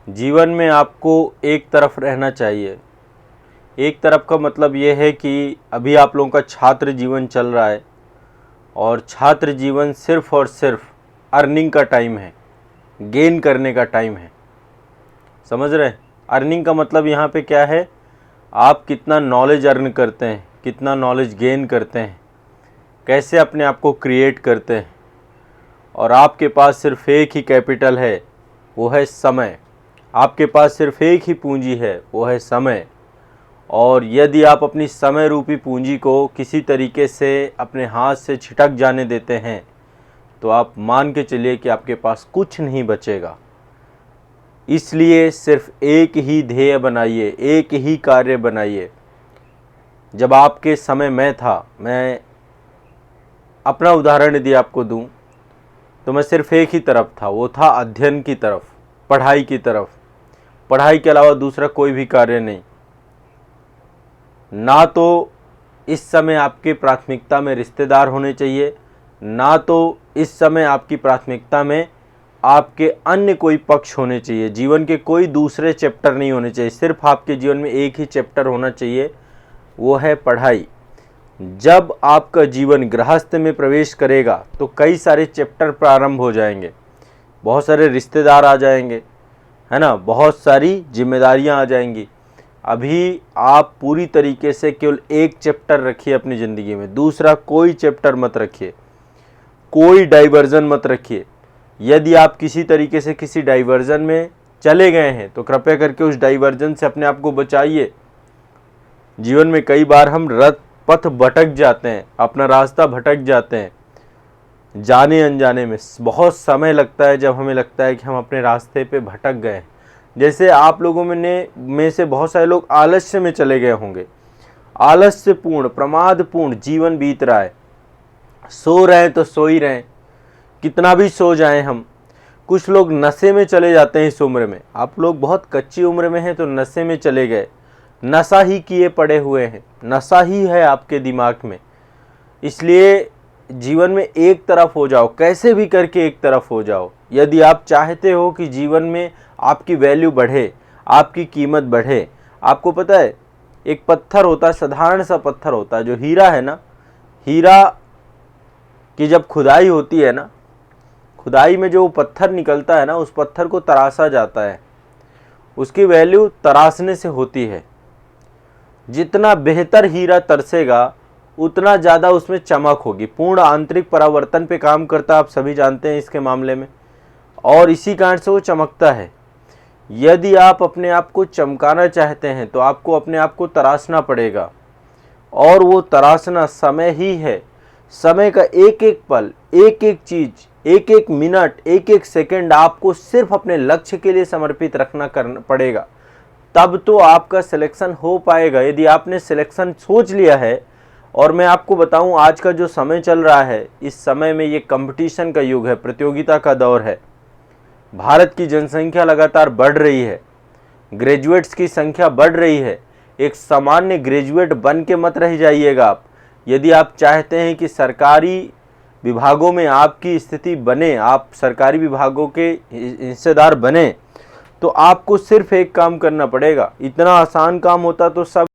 जीवन में आपको एक तरफ रहना चाहिए। एक तरफ का मतलब ये है कि अभी आप लोगों का छात्र जीवन चल रहा है और छात्र जीवन सिर्फ़ और सिर्फ अर्निंग का टाइम है, गेन करने का टाइम है। समझ रहे हैं? अर्निंग का मतलब यहाँ पे क्या है, आप कितना नॉलेज अर्न करते हैं, कितना नॉलेज गेन करते हैं, कैसे अपने आप को क्रिएट करते हैं। और आपके पास सिर्फ एक ही कैपिटल है, वो है समय। आपके पास सिर्फ एक ही पूंजी है, वो है समय। और यदि आप अपनी समय रूपी पूंजी को किसी तरीके से अपने हाथ से छिटक जाने देते हैं तो आप मान के चलिए कि आपके पास कुछ नहीं बचेगा। इसलिए सिर्फ एक ही ध्येय बनाइए, एक ही कार्य बनाइए। जब आपके समय में था, मैं अपना उदाहरण यदि आपको दूं तो मैं सिर्फ एक ही तरफ था, वो था अध्ययन की तरफ, पढ़ाई की तरफ। पढ़ाई के अलावा दूसरा कोई भी कार्य नहीं। ना तो इस समय आपकी प्राथमिकता में रिश्तेदार होने चाहिए, ना तो इस समय आपकी प्राथमिकता में आपके अन्य कोई पक्ष होने चाहिए। जीवन के कोई दूसरे चैप्टर नहीं होने चाहिए। सिर्फ आपके जीवन में एक ही चैप्टर होना चाहिए, वो है पढ़ाई। जब आपका जीवन गृहस्थ में प्रवेश करेगा तो कई सारे चैप्टर प्रारंभ हो जाएंगे, बहुत सारे रिश्तेदार आ जाएंगे, है ना, बहुत सारी जिम्मेदारियां आ जाएंगी। अभी आप पूरी तरीके से केवल एक चैप्टर रखिए अपनी ज़िंदगी में, दूसरा कोई चैप्टर मत रखिए, कोई डाइवर्जन मत रखिए। यदि आप किसी तरीके से किसी डाइवर्जन में चले गए हैं तो कृपया करके उस डाइवर्जन से अपने आप को बचाइए। जीवन में कई बार हम पथ भटक जाते हैं, अपना रास्ता भटक जाते हैं। जाने अनजाने में बहुत समय लगता है जब हमें लगता है कि हम अपने रास्ते पे भटक गए हैं। जैसे आप लोगों में से बहुत सारे लोग आलस्य में चले गए होंगे। आलस्यपूर्ण, प्रमादपूर्ण जीवन बीत रहा है। सो रहे हैं तो सो ही रहे हैं, कितना भी सो जाएं हम। कुछ लोग नशे में चले जाते हैं इस उम्र में। आप लोग बहुत कच्ची उम्र में हैं तो नशे में चले गए, नशा ही किए पड़े हुए हैं, नशा ही है आपके दिमाग में। इसलिए जीवन में एक तरफ हो जाओ, कैसे भी करके एक तरफ हो जाओ। यदि आप चाहते हो कि जीवन में आपकी वैल्यू बढ़े, आपकी कीमत बढ़े। आपको पता है, एक पत्थर होता है, साधारण सा पत्थर होता है जो हीरा है ना, हीरा की जब खुदाई होती है ना, खुदाई में जो पत्थर निकलता है ना, उस पत्थर को तराशा जाता है। उसकी वैल्यू तराशने से होती है। जितना बेहतर हीरा तरसेगा उतना ज़्यादा उसमें चमक होगी। पूर्ण आंतरिक परावर्तन पे काम करता है, आप सभी जानते हैं इसके मामले में, और इसी कारण से वो चमकता है। यदि आप अपने आप को चमकाना चाहते हैं तो आपको अपने आप को तराशना पड़ेगा, और वो तराशना समय ही है। समय का एक एक पल, एक एक चीज़, एक एक मिनट, एक एक सेकंड आपको सिर्फ अपने लक्ष्य के लिए समर्पित रखना पड़ेगा, तब तो आपका सिलेक्शन हो पाएगा। यदि आपने सिलेक्शन सोच लिया है, और मैं आपको बताऊं आज का जो समय चल रहा है, इस समय में ये कंपटीशन का युग है, प्रतियोगिता का दौर है। भारत की जनसंख्या लगातार बढ़ रही है, ग्रेजुएट्स की संख्या बढ़ रही है। एक सामान्य ग्रेजुएट बन के मत रह जाइएगा आप। यदि आप चाहते हैं कि सरकारी विभागों में आपकी स्थिति बने, आप सरकारी विभागों के हिस्सेदार बने, तो आपको सिर्फ एक काम करना पड़ेगा। इतना आसान काम होता तो सब